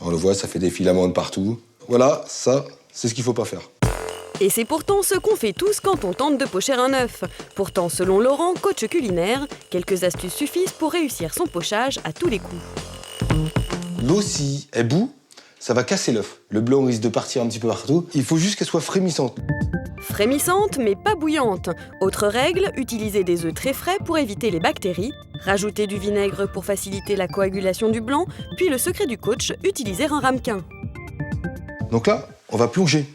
On le voit, ça fait des filaments de partout. Voilà, ça, c'est ce qu'il faut pas faire. Et c'est pourtant ce qu'on fait tous quand on tente de pocher un œuf. Pourtant, selon Laurent, coach culinaire, quelques astuces suffisent pour réussir son pochage à tous les coups. L'eau, si elle bout, ça va casser l'œuf. Le blanc risque de partir un petit peu partout. Il faut juste qu'elle soit frémissante. Frémissante, mais pas bouillante. Autre règle, utiliser des œufs très frais pour éviter les bactéries. Rajouter du vinaigre pour faciliter la coagulation du blanc. Puis le secret du coach, utiliser un ramequin. Donc là, on va plonger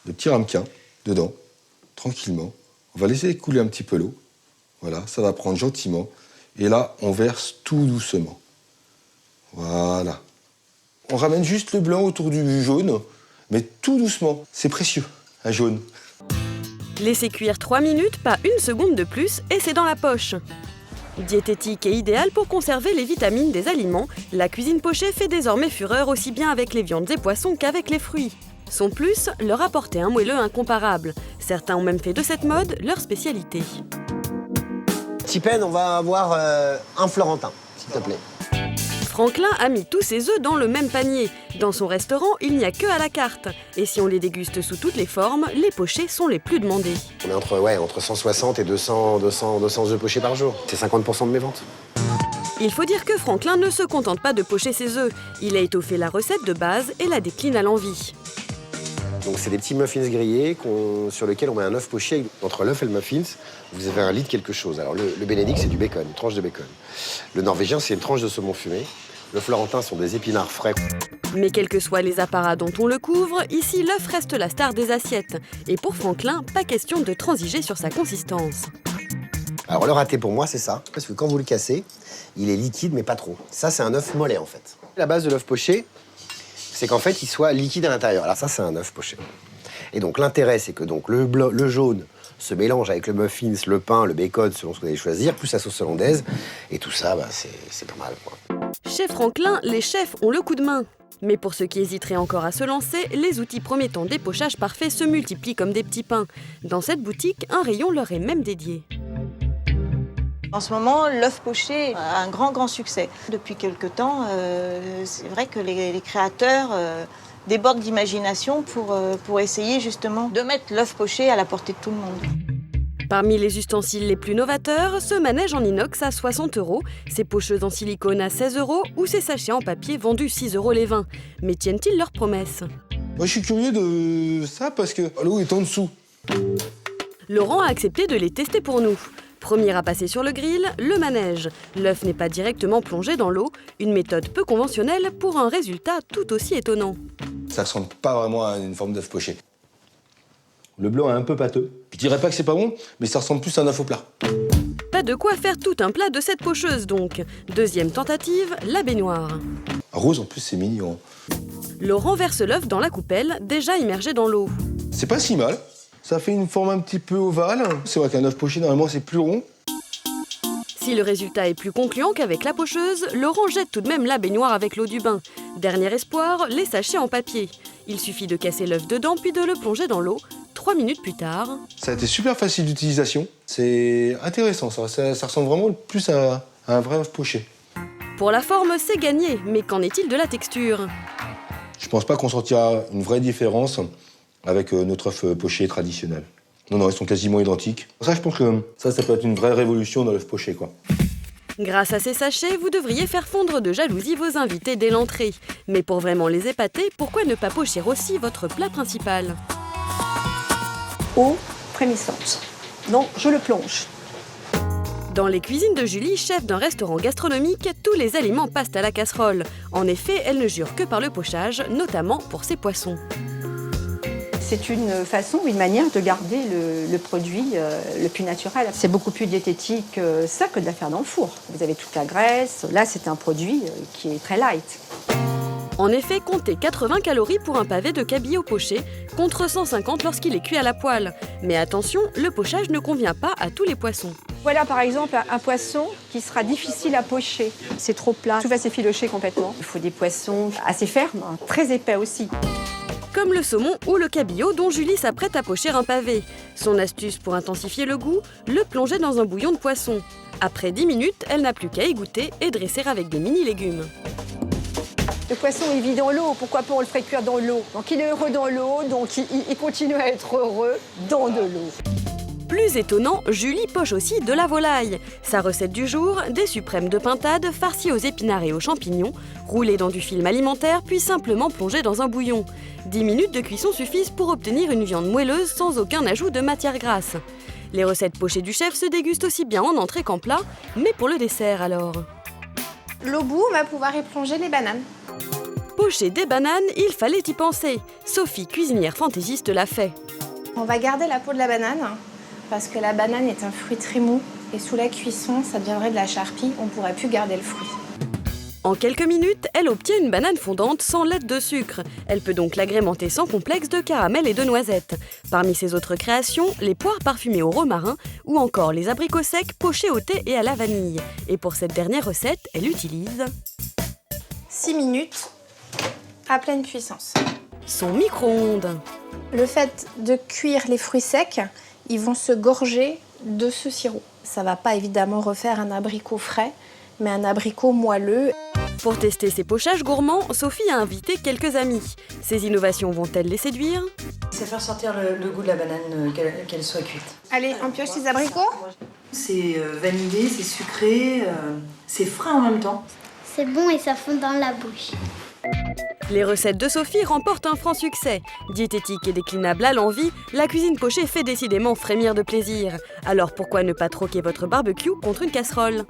le petit ramequin dedans, tranquillement. On va laisser couler un petit peu l'eau. Voilà, ça va prendre gentiment. Et là, on verse tout doucement. Voilà. On ramène juste le blanc autour du jaune, mais tout doucement. C'est précieux, un jaune. Laissez cuire 3 minutes, pas une seconde de plus, et c'est dans la poche. Diététique et idéale pour conserver les vitamines des aliments, la cuisine pochée fait désormais fureur aussi bien avec les viandes et poissons qu'avec les fruits. Son plus, leur apporter un moelleux incomparable. Certains ont même fait de cette mode leur spécialité. Tiphaine, on va avoir un Florentin, s'il te plaît. Franklin a mis tous ses œufs dans le même panier. Dans son restaurant, il n'y a que à la carte. Et si on les déguste sous toutes les formes, les pochés sont les plus demandés. On est entre 160 et 200 œufs pochés par jour. C'est 50% de mes ventes. Il faut dire que Franklin ne se contente pas de pocher ses œufs. Il a étoffé la recette de base et la décline à l'envi. Donc c'est des petits muffins grillés sur lesquels on met un œuf poché. Entre l'œuf et le muffins, vous avez un lit de quelque chose. Alors le bénédicte, c'est du bacon, une tranche de bacon. Le norvégien, c'est une tranche de saumon fumé. Le florentin sont des épinards frais. Mais quels que soient les apparats dont on le couvre, ici l'œuf reste la star des assiettes. Et pour Franklin, pas question de transiger sur sa consistance. Alors le raté pour moi, c'est ça. Parce que quand vous le cassez, il est liquide, mais pas trop. Ça, c'est un œuf mollet, en fait. La base de l'œuf poché, c'est qu'en fait, il soit liquide à l'intérieur. Alors ça, c'est un œuf poché. Et donc l'intérêt, c'est que donc, le jaune se mélange avec le muffins, le pain, le bacon, selon ce que vous allez choisir, plus la sauce hollandaise. Et tout ça, c'est pas mal, quoi. Chez Franklin, les chefs ont le coup de main. Mais pour ceux qui hésiteraient encore à se lancer, les outils promettant des pochages parfaits se multiplient comme des petits pains. Dans cette boutique, un rayon leur est même dédié. En ce moment, l'œuf poché a un grand succès. Depuis quelque temps, c'est vrai que les créateurs débordent d'imagination pour essayer justement de mettre l'œuf poché à la portée de tout le monde. Parmi les ustensiles les plus novateurs, ce manège en inox à 60 €, ces pocheuses en silicone à 16 € ou ces sachets en papier vendus 6 € les 20. Mais tiennent-ils leurs promesses? Moi, je suis curieux de ça parce que l'eau est en dessous. Laurent a accepté de les tester pour nous. Premier à passer sur le grill, le manège. L'œuf n'est pas directement plongé dans l'eau, une méthode peu conventionnelle pour un résultat tout aussi étonnant. Ça ressemble pas vraiment à une forme d'œuf poché. Le blanc est un peu pâteux. Je dirais pas que c'est pas bon, mais ça ressemble plus à un œuf au plat. Pas de quoi faire tout un plat de cette pocheuse donc. Deuxième tentative, la baignoire. Rose, en plus, c'est mignon. Laurent verse l'œuf dans la coupelle, déjà immergée dans l'eau. C'est pas si mal. Ça fait une forme un petit peu ovale. C'est vrai qu'un œuf poché, normalement, c'est plus rond. Si le résultat est plus concluant qu'avec la pocheuse, Laurent jette tout de même la baignoire avec l'eau du bain. Dernier espoir, les sachets en papier. Il suffit de casser l'œuf dedans puis de le plonger dans l'eau. 3 minutes plus tard... Ça a été super facile d'utilisation. C'est intéressant, ça ressemble vraiment plus à un vrai œuf poché. Pour la forme, c'est gagné, mais qu'en est-il de la texture? Je pense pas qu'on sentira une vraie différence avec notre œuf poché traditionnel. Non, ils sont quasiment identiques. Ça, je pense que ça peut être une vraie révolution dans l'œuf poché, quoi. Grâce à ces sachets, vous devriez faire fondre de jalousie vos invités dès l'entrée. Mais pour vraiment les épater, pourquoi ne pas pocher aussi votre plat principal? Eau frémissante. Donc, je le plonge. Dans les cuisines de Julie, chef d'un restaurant gastronomique, tous les aliments passent à la casserole. En effet, elle ne jure que par le pochage, notamment pour ses poissons. C'est une façon, une manière de garder le produit le plus naturel. C'est beaucoup plus diététique ça que de la faire dans le four. Vous avez toute la graisse. Là, c'est un produit qui est très light. En effet, comptez 80 calories pour un pavé de cabillaud poché, contre 150 lorsqu'il est cuit à la poêle. Mais attention, le pochage ne convient pas à tous les poissons. Voilà par exemple un poisson qui sera difficile à pocher. C'est trop plat, tout va s'effilocher complètement. Il faut des poissons assez fermes, très épais aussi. Comme le saumon ou le cabillaud dont Julie s'apprête à pocher un pavé. Son astuce pour intensifier le goût, le plonger dans un bouillon de poisson. Après 10 minutes, elle n'a plus qu'à égoutter et dresser avec des mini-légumes. Le poisson, il vit dans l'eau. Pourquoi pas on le ferait cuire dans l'eau? Donc il est heureux dans l'eau, donc il continue à être heureux dans de l'eau. Plus étonnant, Julie poche aussi de la volaille. Sa recette du jour, des suprêmes de pintade farcis aux épinards et aux champignons, roulés dans du film alimentaire puis simplement plongés dans un bouillon. 10 minutes de cuisson suffisent pour obtenir une viande moelleuse sans aucun ajout de matière grasse. Les recettes pochées du chef se dégustent aussi bien en entrée qu'en plat, mais pour le dessert alors. L'au bout, on va pouvoir y plonger les bananes. Pocher des bananes, il fallait y penser. Sophie, cuisinière fantaisiste, l'a fait. On va garder la peau de la banane parce que la banane est un fruit très mou et sous la cuisson, ça deviendrait de la charpie, on ne pourrait plus garder le fruit. En quelques minutes, elle obtient une banane fondante sans l'aide de sucre. Elle peut donc l'agrémenter sans complexe de caramel et de noisettes. Parmi ses autres créations, les poires parfumées au romarin ou encore les abricots secs pochés au thé et à la vanille. Et pour cette dernière recette, elle utilise 6 minutes à pleine puissance. son micro-ondes. Le fait de cuire les fruits secs, ils vont se gorger de ce sirop. Ça ne va pas évidemment refaire un abricot frais, mais un abricot moelleux. Pour tester ces pochages gourmands, Sophie a invité quelques amis. Ces innovations vont-elles les séduire? C'est faire sortir le goût de la banane, qu'elle soit cuite. Allez, on pioche les abricots. C'est vanillé, c'est sucré, c'est frais en même temps. C'est bon et ça fond dans la bouche. Les recettes de Sophie remportent un franc succès. Diététique et déclinable à l'envi, la cuisine pochée fait décidément frémir de plaisir. Alors pourquoi ne pas troquer votre barbecue contre une casserole ?